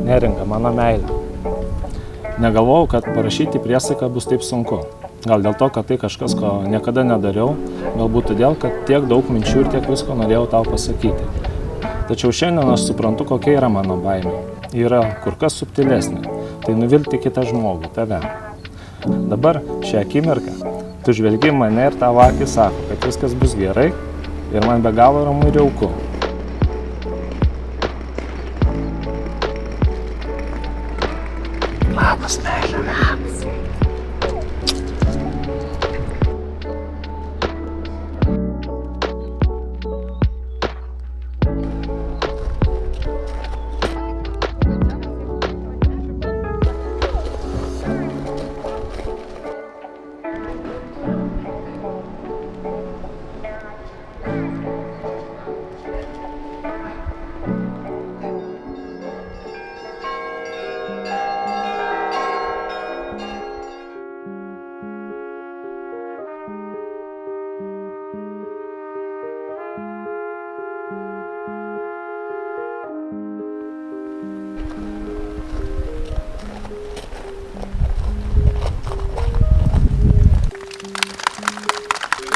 Neringa, mano meilė. Negalvojau, kad parašyti priesaiką bus taip sunku. Gal dėl to, kad tai kažkas, ko niekada nedariau, galbūt todėl, kad tiek daug minčių ir tiek visko norėjau tau pasakyti. Tačiau šiandien aš suprantu, kokia yra mano baimė. Ji yra kur kas subtilesnė. Tai nuvilti kitą žmogų, tave. Dabar, šią akimirką, tu žvelgi mane ir tavo akis sako, kad viskas bus gerai ir man be galo ramu ir jauku. Labas, meilė. Labas.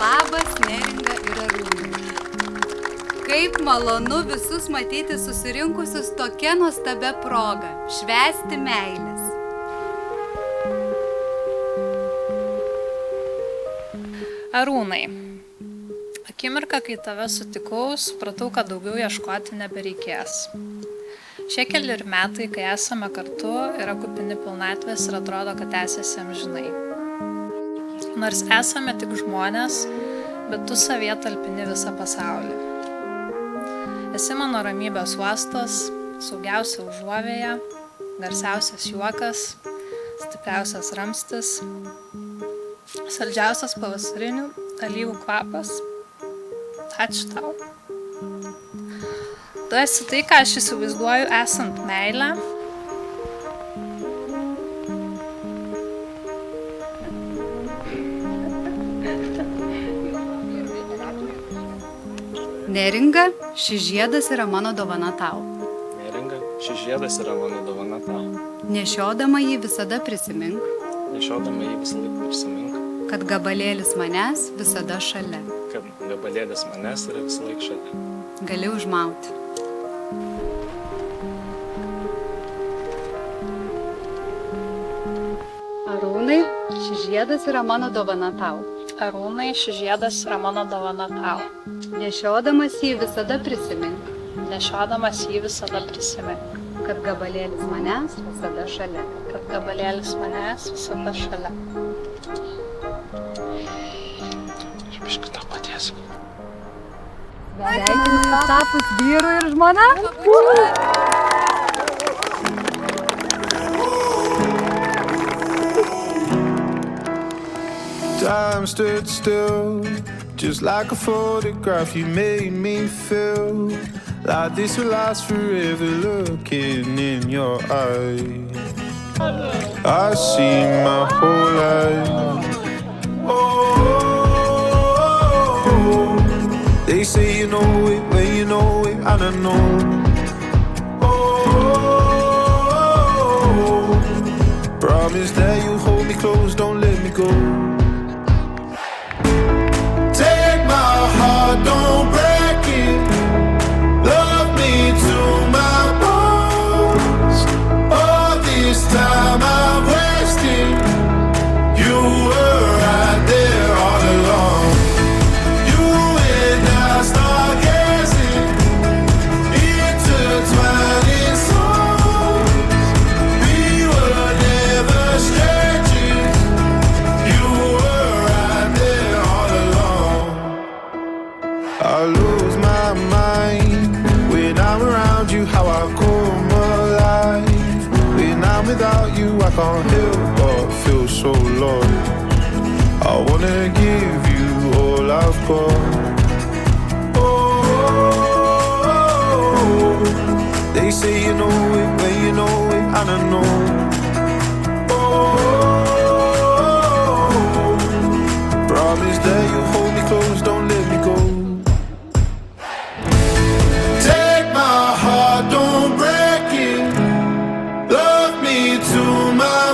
Labas, Neringa ir Arūnai. Kaip malonu visus matyti susirinkusius tokia nuostabia proga – švęsti meilės. Arūnai, akimirką, kai tave sutikau, supratau, kad daugiau ieškoti nebereikės. Šie keli metai, kai esame kartu, yra kupini pilnatvės ir atrodo, kad tęsiasi amžinai. Nors esame tik žmonės, bet tu savyje talpini visą pasaulį. Esi mano ramybės uostas, saugiausia užuovėja, garsiausias juokas, stipriausias ramstis, saldžiausias pavasarinių alyvų kvapas. Ačiū tau. Tu esi tai, ką aš įsivaizduoju esant meilę. Neringa, šis žiedas yra mano dovana tau. Neringa, šis žiedas yra mano dovana tau. Nešiodama jį visada prisimink, Nešiodama jį visą laiką prisimink, kad gabalėlis manęs visada šalia. kad gabalėlis manęs yra visą laiką šalia. Gali užmauti. Arūnai, šis žiedas yra mano dovana tau. Arūnai, šis žiedas yra mano dovana tau. Nešiodamas jį visada prisimink, Nešiodamas jį visada prisimink, kad gabalėlis manęs visada šalia. kad gabalėlis manęs visada šalia. Aš biškį tau padėsiu. Sveikinu tapus vyru ir žmona. Time stood still, just like a photograph. You made me feel like this will last forever. Looking in your eyes, I see my whole life. Oh, they say you know it when you know it, and I know. Oh, promise that you'll hold me close, don't let me go. Don't break it. Love me to my bones. All this time I've wasted. You were right there all along. You and I stargazing, intertwining souls. We were never strangers. You can't help but feel so lost. I wanna give you all I've got. Oh, they say you know it when you know it, and I know. Oh, promise that you hold me close, don't let me go. Take my heart, don't break it. Love me to my